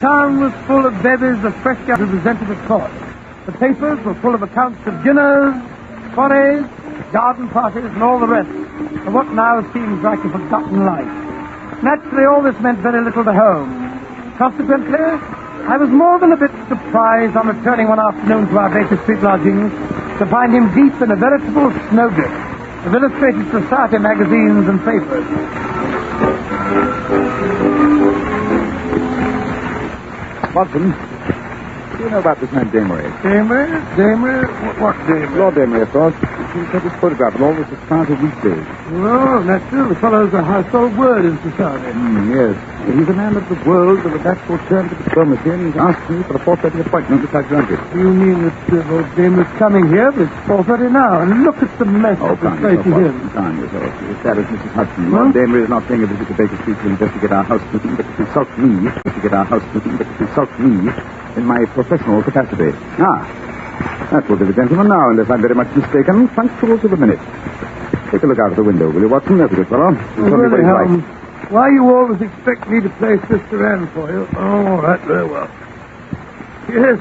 town was full of bevies of fresh who presented at court. The papers were full of accounts of dinners, forays, garden parties, and all the rest of what now seems like a forgotten life. Naturally, all this meant very little to Holmes. Consequently, I was more than a bit surprised on returning one afternoon to our Baker Street lodgings to find him deep in a veritable snowdrift of illustrated society magazines and papers. Watson, do you know about this man Damery? Damery? What Damery? Lord Damery, of course. He took his photograph in all the society weekdays. Oh, that's true. The fellow's a household word in society. Yes. He's a man of the world with a natural turn to diplomacy, and he's asked me for a 4:30 appointment at Atlantic. You mean that Lord Damery's coming here? But it's 4:30 now, and look at the mess of the place he's in. Calm yourself. That is Mrs. Hudson. Lord Damery is not paying a visit to Baker Street to investigate our housekeeping, but to consult me. In my professional capacity. That will be the gentleman now, unless I'm very much mistaken. Punctual to the minute. Take a look out of the window, will you, Watson? That's a good fellow. Really, Holmes. Why you always expect me to play Sister Anne for you? Oh, all right, very well. Yes,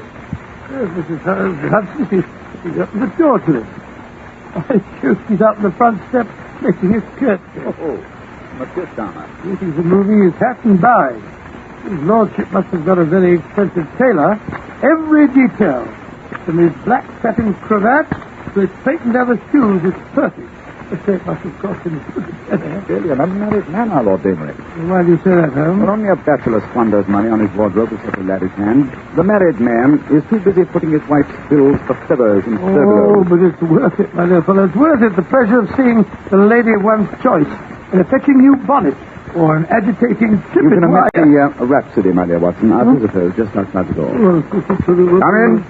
Mrs. Hudson. She's up in the door to us. She's out in the front step making his curtsy. Oh, Monsieur Dana. He's removing his hat and bag. His lordship must have got a very expensive tailor. Every detail, from his black satin cravat to his patent leather shoes, is perfect. The shape must have cost him a penny. Really, an unmarried man, our Lord Damery. Why do you say that, Holmes? Well, only a bachelor squanders money on his wardrobe with such a lavish hand. The married man is too busy putting his wife's bills for feathers and furbelows. Oh, but it's worth it, my dear fellow. It's worth it, the pleasure of seeing the lady of one's choice in a fetching new bonnet. Or an agitating trip. You can omit a rhapsody, my dear Watson. Our visitor is just outside the door. Come in.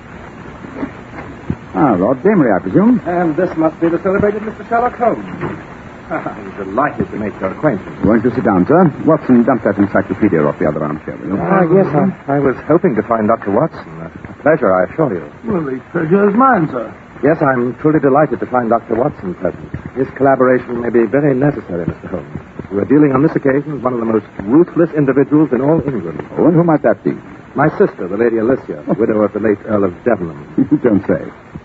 Lord Damery, I presume. And this must be the celebrated Mr. Sherlock Holmes. I'm delighted to make your acquaintance. Won't you sit down, sir? Watson, dump that encyclopedia off the other armchair, will you? Yes, I was hoping to find Dr. Watson. A pleasure, I assure you. Well, the pleasure is mine, sir. Yes, I'm truly delighted to find Dr. Watson present. His collaboration may be very necessary, Mr. Holmes. We are dealing on this occasion with one of the most ruthless individuals in all England. Oh, and who might that be? My sister, the Lady Alicia, widow of the late Earl of Devonham. You don't say.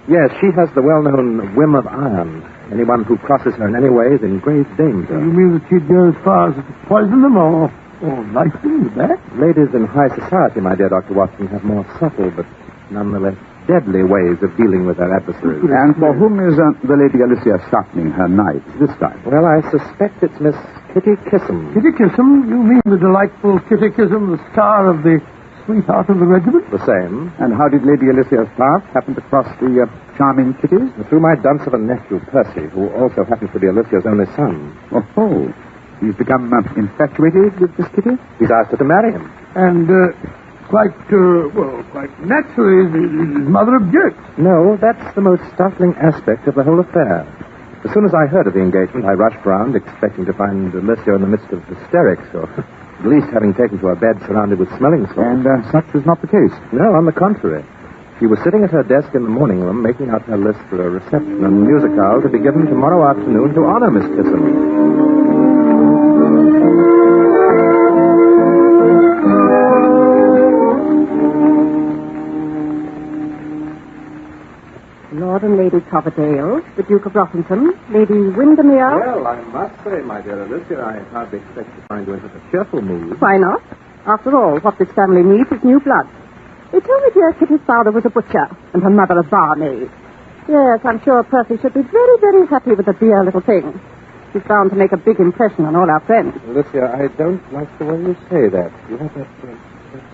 Yes, she has the well-known whim of iron. Anyone who crosses her in any way is in grave danger. You mean that she'd go as far as to poison them or knife them in the back? Ladies in high society, my dear Dr. Watson, have more subtle but nonetheless deadly ways of dealing with their adversaries. And for whom is the Lady Alicia sharpening her knife this time? Well, I suspect it's Miss Kitty Kissam. Kitty Kissam? You mean the delightful Kitty Kissam, the star of the Sweetheart of the Regiment? The same. And how did Lady Alicia's path happen to cross the charming Kitty's? Through my dunce of a nephew, Percy, who also happens to be Alicia's only son. Oh. He's become infatuated with this Kitty? He's asked her to marry him. And, quite naturally, his mother objects. No, that's the most startling aspect of the whole affair. As soon as I heard of the engagement, I rushed round, expecting to find Alicia in the midst of hysterics, or at least having taken to her bed surrounded with smelling salts. And such was not the case. No, on the contrary. She was sitting at her desk in the morning room, making out her list for a reception and musicale to be given tomorrow afternoon to honor Miss Kissam. Lord and Lady Coverdale, the Duke of Rottington, Lady Windermere. Well, I must say, my dear Alicia, I hardly expect to find you in such a cheerful mood. Why not? After all, what this family needs is new blood. They told me dear Kitty's father was a butcher and her mother a barmaid. Yes, I'm sure Percy should be very, very happy with the dear little thing. She's bound to make a big impression on all our friends. Alicia, I don't like the way you say that. You have that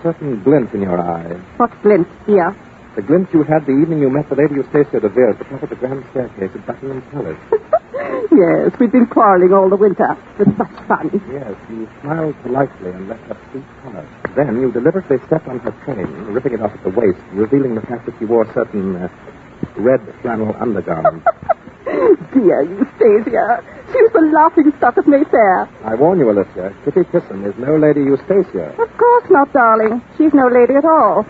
certain glint in your eye. What glint, dear? The glint you had the evening you met the Lady Eustacia de Vere at the top of the grand staircase at Buckingham Palace. Yes, we've been quarreling all the winter. With such fun. Yes, you smiled politely and let her speak color. Then you deliberately stepped on her train, ripping it off at the waist, revealing the fact that she wore certain red flannel undergarments. Dear Eustacia, she was the laughing stock of Mayfair. I warn you, Alicia, Kitty Kissam is no Lady Eustacia. Of course not, darling. She's no lady at all.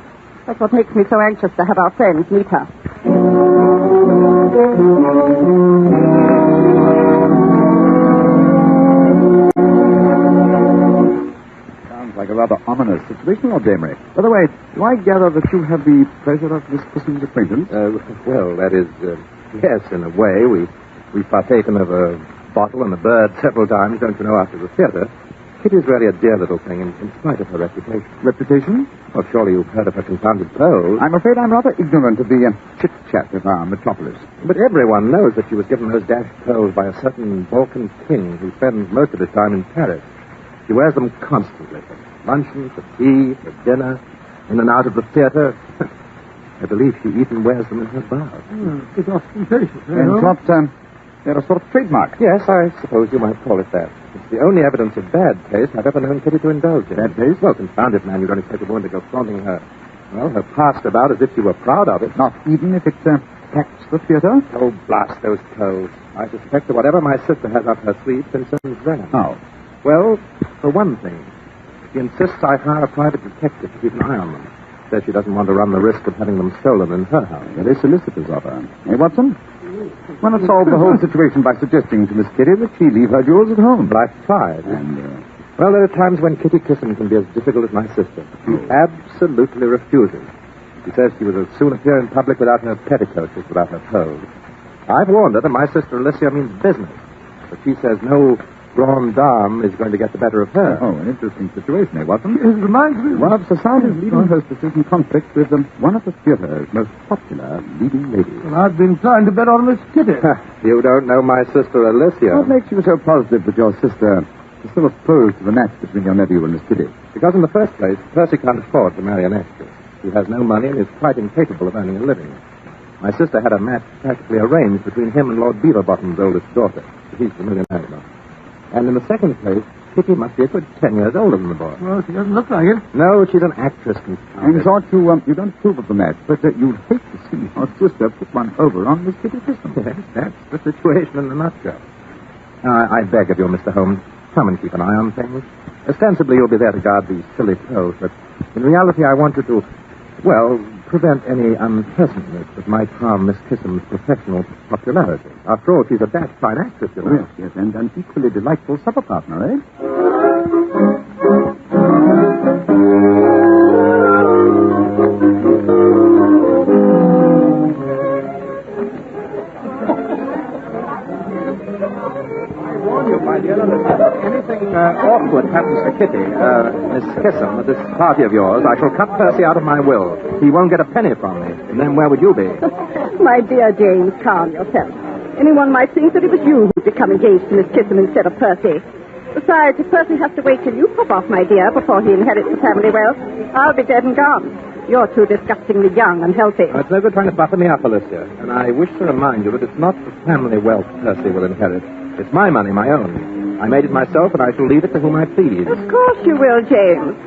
That's what makes me so anxious to have our friends meet her. like a rather ominous situation, Lord Damery. By the way, do I gather that you have the pleasure of Miss Kissam's acquaintance? Well, that is, yes, in a way. We've partaken of a bottle and a bird several times, don't you know, after the theater. Kitty's really a dear little thing, in spite of her reputation. Reputation? Well, surely you've heard of her confounded pearls. I'm afraid I'm rather ignorant of the chit-chat of our metropolis. But everyone knows that she was given those dashed pearls by a certain Balkan king who spends most of his time in Paris. She wears them constantly, for luncheon, for tea, for dinner, in and out of the theater. I believe she even wears them in her bath. It's ostentatious, And what, they're a sort of trademark. Yes, I suppose you might call it that. It's the only evidence of bad taste I've ever known Kitty to indulge in. Bad taste? Well, confound it, man. You don't expect a woman to go flaunting her past about as if she were proud of it. Not even if it packs the theater? Oh, blast those clothes. I suspect that whatever my sister has up her sleeve concerns them. How? Well, for one thing, she insists I hire a private detective to keep an eye on them. Says she doesn't want to run the risk of having them stolen in her house. Very solicitous of her. Eh, Watson? Why not solve the whole situation by suggesting to Miss Kitty that she leave her jewels at home? But I've tried. And, well, there are times when Kitty Kissam can be as difficult as my sister. She absolutely refuses. She says she would as soon appear in public without her petticoats as without her pearls. I've warned her that my sister Alicia means business. But she says no grande dame is going to get the better of her. Oh, an interesting situation, eh, Watson? It reminds me One of society's leading hostesses in conflict with one of the theater's most popular leading ladies. Well, I've been trying to bet on Miss Kitty. You don't know my sister Alicia. What makes you so positive that your sister is still opposed to the match between your nephew and Miss Kitty? Because in the first place, Percy can't afford to marry an actress. He has no money and is quite incapable of earning a living. My sister had a match practically arranged between him and Lord Beaverbottom's oldest daughter. He's the millionaire now. And in the second place, Kitty must be a good 10 years older than the boy. Well, she doesn't look like it. No, she's an actress. In short, you don't approve of the match, but you'd hate to see your sister put one over on Miss Kitty Kissam. Yes, that's the situation in a nutshell. Now, I beg of you, Mr. Holmes, come and keep an eye on things. Ostensibly, you'll be there to guard these silly pearls, but in reality, I want you to, well, prevent any unpleasantness that might harm Miss Kissam's professional popularity. After all, she's a dashed fine actress, you know. Yes, and an equally delightful supper partner, eh? My dear, if anything awkward happens to Kitty, Miss Kissam, at this party of yours, I shall cut Percy out of my will. He won't get a penny from me. And then where would you be? My dear James, calm yourself. Anyone might think that it was you who'd become engaged to Miss Kissam instead of Percy. Besides, if Percy has to wait till you pop off, my dear, before he inherits the family wealth, I'll be dead and gone. You're too disgustingly young and healthy. It's no good trying to butter me up, Alicia. And I wish to remind you that it's not the family wealth Percy will inherit. It's my money, my own. I made it myself, and I shall leave it to whom I please. Of course you will, James.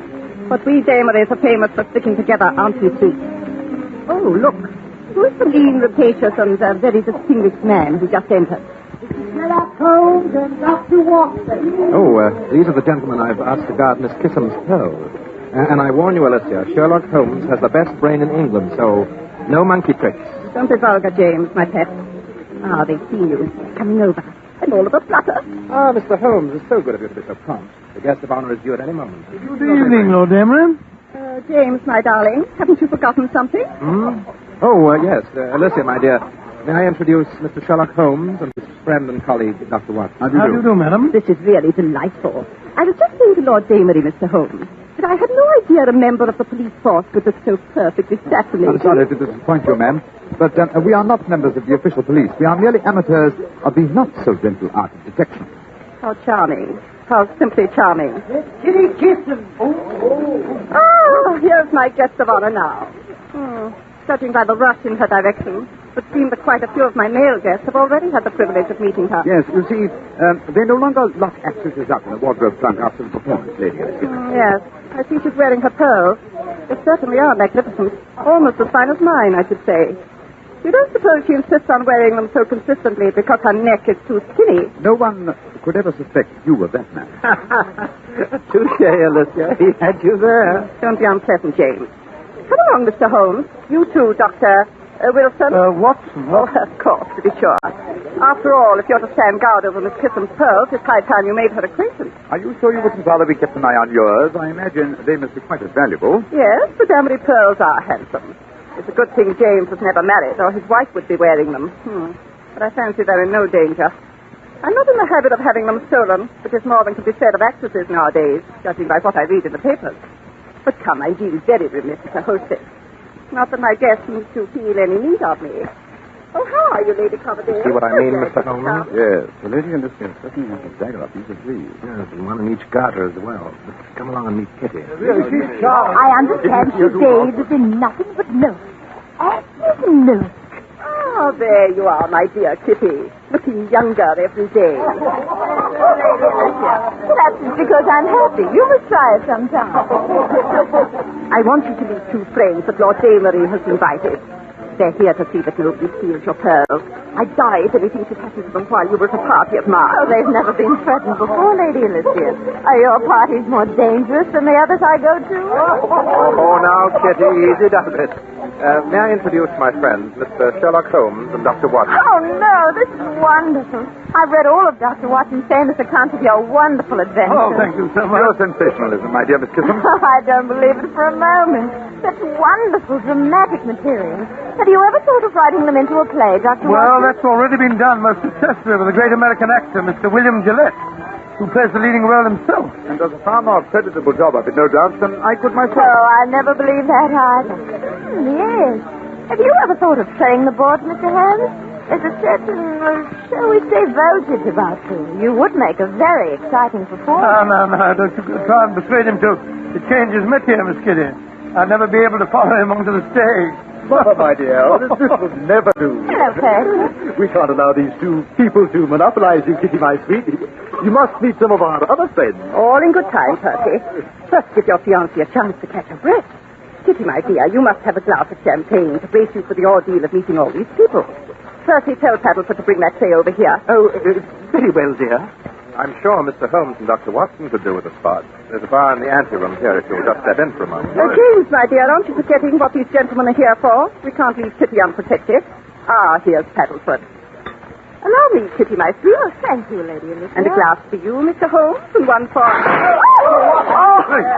But we Damerys are famous for sticking together, aren't we, sweet? Oh, look. Who is the lean, rapacious, and very distinguished man who just entered? Sherlock Holmes and Dr. Watson. Oh, these are the gentlemen I've asked to guard Miss Kissam's pearls. And I warn you, Alicia, Sherlock Holmes has the best brain in England, so no monkey tricks. Don't be vulgar, James, my pet. Ah, they've seen you. Coming over. And all of a flutter. Ah, Mr. Holmes, it's so good of you to be so prompt. The guest of honor is due at any moment. Good evening, Lord Dameron. James, my darling, haven't you forgotten something? Oh, yes. Alicia, my dear, may I introduce Mr. Sherlock Holmes and his friend and colleague, Dr. Watson? How do you do, madam? This is really delightful. I was just saying to Lord Damery, Mr. Holmes, that I had no idea a member of the police force could look so perfectly fascinating. I'm sorry to disappoint you, ma'am, but we are not members of the official police. We are merely amateurs of the not-so-gentle art of detection. How charming. How simply charming. Kitty Kissam. Oh, here's my guest of honor now. Judging by the rush in her direction, it would seem that quite a few of my male guests have already had the privilege of meeting her. Yes, you see, they no longer lock actresses up in a wardrobe trunk after the performance, lady. Yes, I see she's wearing her pearls. They certainly are magnificent. Almost as fine as mine, I should say. You don't suppose she insists on wearing them so consistently because her neck is too skinny? No one could ever suspect you were that man. Touche, Alicia. He had you there. Don't be unpleasant, James. Come along, Mr. Holmes. You too, Dr. Wilson? Watson. Oh, of course, to be sure. After all, if you're to stand guard over Miss Kissam's pearls, it's high time you made her acquaintance. Are you sure you wouldn't rather we kept an eye on yours? I imagine they must be quite as valuable. Yes, the Danbury pearls are handsome. It's a good thing James was never married, or his wife would be wearing them. But I fancy they're in no danger. I'm not in the habit of having them stolen, which is more than can be said of actresses nowadays, judging by what I read in the papers. But come, I feel very remiss as a hostess. Not that my guest needs to feel any need of me. Oh, how are you, Lady Coverdale? See what I mean, Mr. Holmes? Yes, the lady and Alicia certainly have a dagger up each of these. Yes, and one in each garter as well. Come along and meet Kitty. She's charming. I understand she bathes in nothing but milk. Ashes and milk. Oh, there you are, my dear Kitty. Looking younger every day. Perhaps it's because I'm happy. You must try it sometime. I want you to meet two friends that Lord Damery has invited. They're here to see that nobody steals your pearls. I'd die if anything should happen to them while you were at a party of mine. Oh, they've never been threatened before, Lady Elizabeth. Are your parties more dangerous than the others I go to? Oh, now, Kitty, easy does it. May I introduce my friends, Mr. Sherlock Holmes and Dr. Watson? Oh, no, this is wonderful. I've read all of Dr. Watson's famous account of your wonderful adventure. Oh, thank you so much. Your sensationalism, my dear Miss Kissam. I don't believe it for a moment. Such wonderful dramatic material. Have you ever thought of writing them into a play, Dr. Well, Watson? that's already been done most successfully with a great American actor, Mr. William Gillette, who plays the leading role himself. And does a far more creditable job of it, no doubt, than I could myself. Oh, I never believe that either. Yes. Have you ever thought of playing the boards, Mr. Holmes? There's a certain, shall we say, voltage about you. You would make a very exciting performer. No. Don't you try and persuade him to change his met here, Miss Kitty. I'll never be able to follow him onto the stage. Mother, my dear, this would never do. Hello, Percy. We can't allow these two people to monopolize you, Kitty, my sweet. You must meet some of our other friends. All in good time, Percy. First, give your fiancé a chance to catch her breath. Kitty, my dear, you must have a glass of champagne to brace you for the ordeal of meeting all these people. Percy, tell Paddleford to bring that tray over here. Oh, very well, dear. I'm sure Mr. Holmes and Dr. Watson could do with a spot. There's a bar in the anteroom here if you'll just step in for a moment. James, my dear, aren't you forgetting what these gentlemen are here for? We can't leave Kitty unprotected. Ah, here's Paddleford. Allow me, Kitty, my sweet. Oh, thank you, Lady Elizabeth. And a glass for you, Mr. Holmes, and one for...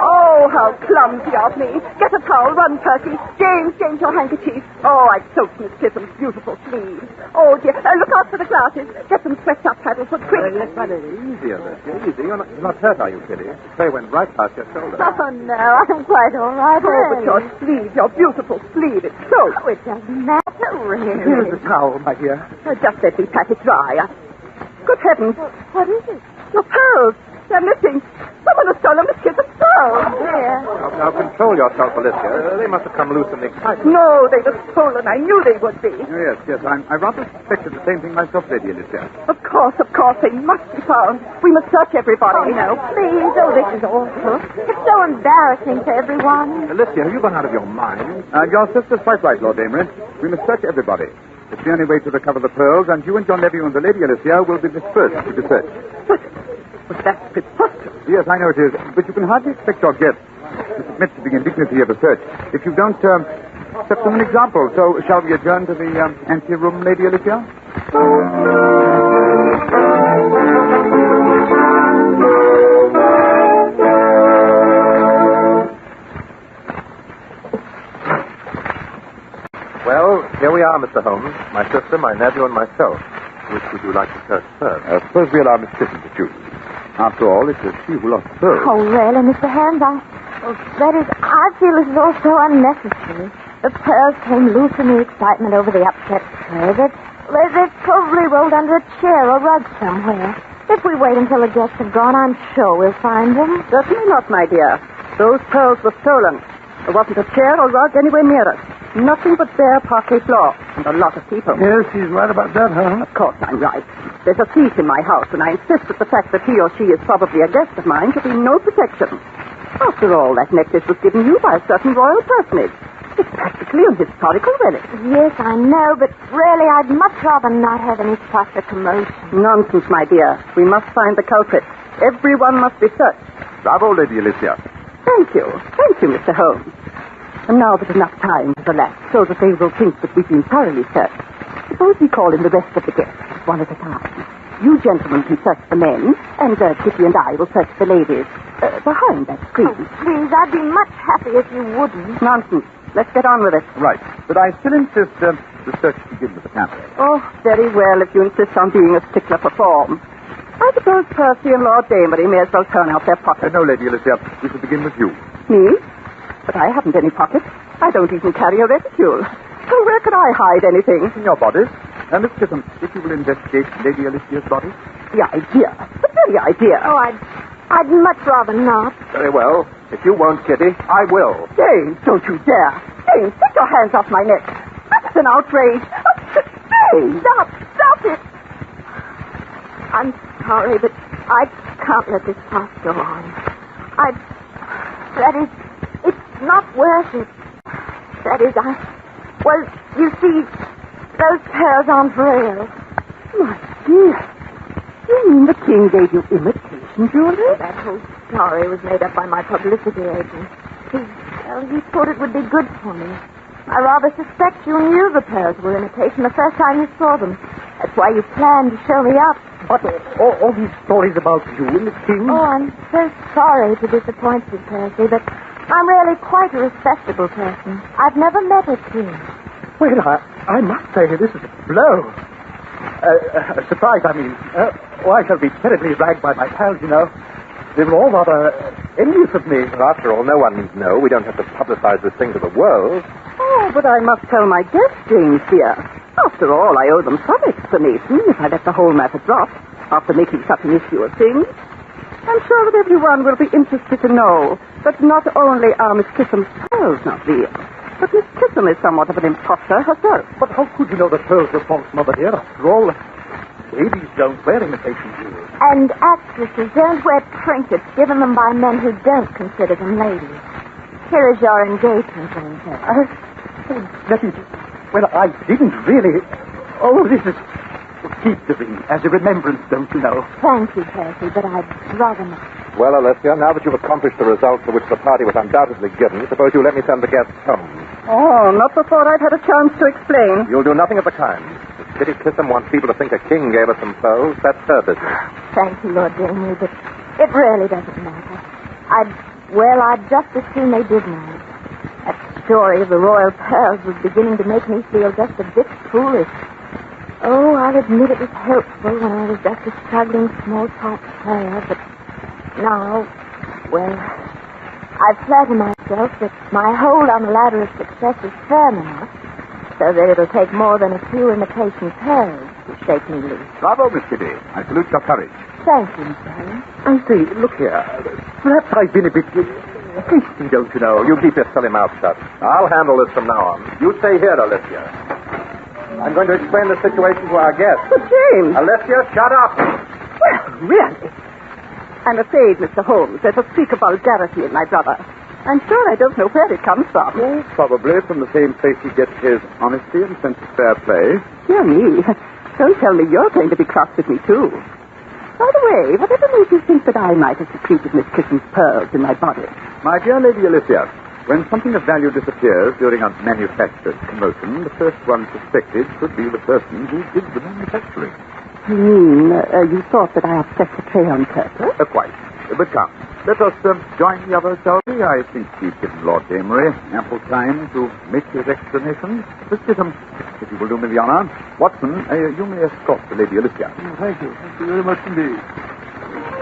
Oh, how clumsy of me. Get a towel, run, Percy. James, your handkerchief. Oh, I soaked Miss Kissam's beautiful sleeves. Oh, dear. Look out for the glasses. Get them swept up, Paddleford, quick. Easier, easy. You're not hurt, are you, Kitty? The tray went right past your shoulder. Oh, no, I'm quite all right. Oh, but your sleeve, your beautiful sleeve, it's soaked. Oh, it doesn't matter, really. Here's the towel, my dear. Just let me pat it dry. Good heavens. What is it? Your pearls. They're missing. Someone has stolen Miss Kissam's pearls. Dear. Now, control yourself, Alicia. They must have come loose in the excitement. No, they were stolen. I knew they would be. Oh, yes. I rather suspected the same thing myself, Lady Alicia. Of course, they must be found. We must search everybody. Oh, no, please. Oh, this is awful. It's so embarrassing for everyone. Alicia, have you gone out of your mind? Your sister's quite right, Lord Damery. We must search everybody. It's the only way to recover the pearls, and you and John Levy and the Lady Alicia will be the first to be searched. But that's preposterous. Yes, I know it is, but you can hardly expect your guests to submit to the indignity of a search if you don't set them an example. So shall we adjourn to the anteroom, Lady Alicia? Well, here we are, Mr. Holmes. My sister, my nephew, and myself. Which would you like to search first? Suppose we allow Miss Kissam to choose. After all, it was she who lost the pearls. Oh, really, Mr. Holmes, I feel this is all so unnecessary. The pearls came loose in the excitement over the upset tray. They've probably rolled under a chair or rug somewhere. If we wait until the guests have gone, I'm sure we'll find them. Certainly not, my dear. Those pearls were stolen. There wasn't a chair or rug anywhere near us. Nothing but bare parquet floor and a lot of people. Yes, he's right about that, huh? Of course I'm right. There's a thief in my house, and I insist that the fact that he or she is probably a guest of mine should be no protection. After all, that necklace was given you by a certain royal personage. It's practically a historical relic. Yes, I know, but really, I'd much rather not have any fuss or commotion. Nonsense, my dear. We must find the culprit. Everyone must be searched. Bravo, Lady Alicia. Thank you, Mr. Holmes. And now that enough time has elapsed so that they will think that we've been thoroughly searched, suppose we call in the rest of the guests, one at a time. You gentlemen can search the men, and Kitty and I will search the ladies. Behind that screen. Oh, please, I'd be much happier if you wouldn't. Nonsense. Let's get on with it. Right. But I still insist the search begin with the camera. Oh, very well, if you insist on being a stickler for form. I suppose Percy and Lord Damery may as well turn out their pockets. No, Lady Alicia, we should begin with you. Me? But I haven't any pockets. I don't even carry a reticule. So where could I hide anything? In your bodies. And Miss Kissam, if you will investigate Lady Alicia's body. The idea. The very idea. Oh, I'd much rather not. Very well. If you won't, Kitty, I will. James, don't you dare. James, take your hands off my neck. That's an outrage. James! Stop it. I'm sorry, but I can't let this pass go on. That is, it's not worth it. That is, well, you see, those pearls aren't real. My dear, you mean the king gave you imitation jewelry? That whole story was made up by my publicity agent. He thought it would be good for me. I rather suspect you knew the pearls were imitation the first time you saw them. That's why you planned to show me up. But all these stories about you and the king... Oh, I'm so sorry to disappoint you, Percy, but I'm really quite a respectable person. I've never met a king. Well, I must say this is a blow. A surprise, I mean. I shall be terribly ragged by my pals, you know. They were all rather envious of me. Well, after all, no one needs to know. We don't have to publicize this thing to the world. Oh, but I must tell my guests, James, dear. After all, I owe them some explanation if I let the whole matter drop after making such an issue of things. I'm sure that everyone will be interested to know that not only are Miss Kissam's pearls not real, but Miss Kissam is somewhat of an imposter herself. But how could you know the pearls were false, Mother dear? After all, ladies don't wear imitation jewels. And actresses don't wear trinkets given them by men who don't consider them ladies. Here is your engagement ring, Percy. Well, I didn't really... Oh, this is... Keep the ring as a remembrance, don't you know? Thank you, Percy, but I'd rather not. Well, Alicia, now that you've accomplished the result for which the party was undoubtedly given, suppose you let me send the guests home. Oh, not before I've had a chance to explain. You'll do nothing of the kind. If Kitty Kissam wants people to think a king gave us some pearls, that's her business. Thank you, Lord Damery, but it really doesn't matter. I'd just as soon they did know. That story of the royal pearls was beginning to make me feel just a bit foolish. Oh, I'll admit it was helpful when I was just a struggling small-part player, but now, well, I flatter myself that my hold on the ladder of success is firm enough so that it'll take more than a few imitation pearls to shake me loose. Bravo, Miss Kitty. I salute your courage. Thank you, Mr. Holmes. I say, look here. Perhaps I've been a bit hasty, don't you know? You keep your silly mouth shut. I'll handle this from now on. You stay here, Alicia. I'm going to explain the situation to our guests. But James... Alicia, shut up! Well, really? I'm afraid, Mr. Holmes, there's a streak of vulgarity in my brother. I'm sure I don't know where it comes from. Oh, probably from the same place he gets his honesty and sense of fair play. Dear me, don't tell me you're going to be cross with me, too. By the way, whatever made you think that I might have secreted Miss Kissam's pearls in my body? My dear Lady Alicia, when something of value disappears during a manufactured commotion, the first one suspected should be the person who did the manufacturing. You mean, you thought that I upset the tray on purpose? Quite. But come, let us join the others, shall we? I think we've given Lord Damery ample time to make his explanation. Miss Kissam, if you will do me the honor. Watson, you may escort the Lady Alicia. Thank you. Thank you very much indeed.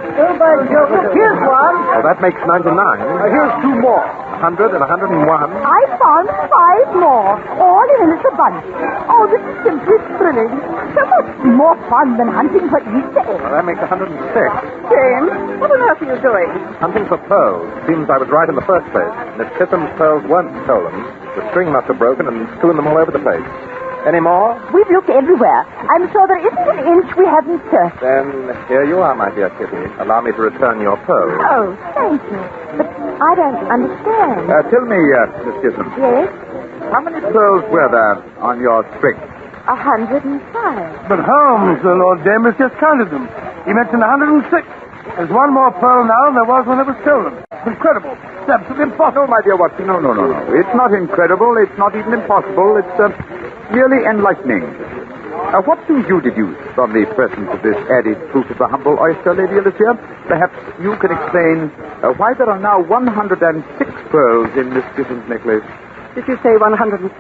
Oh, by Jove, here's one. Well, that makes 99. Here's two more. 100 and 101. I found 5 more, all in a little bunch. Oh, this is simply thrilling. So much more fun than hunting for Easter eggs. Well, that makes 106. James, what on earth are you doing? Hunting for pearls. Seems I was right in the first place. Miss Kissam's pearls weren't stolen. The string must have broken and strewn them all over the place. Any more? We've looked everywhere. I'm sure there isn't an inch we haven't searched. Then here you are, my dear Kitty. Allow me to return your pearls. Oh, thank you. But I don't understand. Tell me, Miss Kissam, Yes? how many pearls were there on your string? 105. But Holmes, Lord Damery, just counted them. He mentioned 106. There's one more pearl now than there was when it was stolen. incredible. It's absolutely impossible. No, my dear Watson, no. It's not incredible. It's not even impossible. It's merely enlightening. What do you deduce from the presence of this added fruit of the humble oyster, Lady Alicia? Perhaps you can explain why there are now 106 pearls in Miss Giffen's necklace. Did you say 106?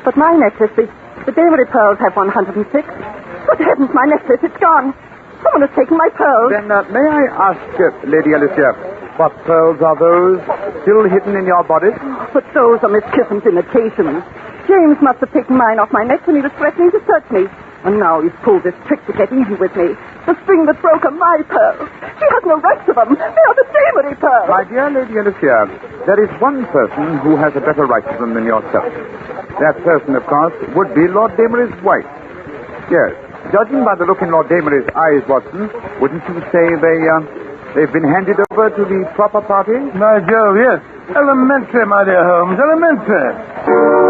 But my necklace, the Damery pearls have 106. Good heavens, my necklace, it's gone. Someone has taken my pearls. Then may I ask, Lady Alicia, what pearls are those still hidden in your bodice? But those are Miss Giffen's imitations. James must have taken mine off my neck when he was threatening to search me. And now he's pulled this trick to get even with me. The string that broke are my pearls. She has no right to them. They are the Damery pearls. My dear Lady Alicia, there is one person who has a better right to them than yourself. That person, of course, would be Lord Damery's wife. Yes. Judging by the look in Lord Damery's eyes, Watson, wouldn't you say they've been handed over to the proper party? My Jove, yes. Elementary, my dear Holmes, elementary.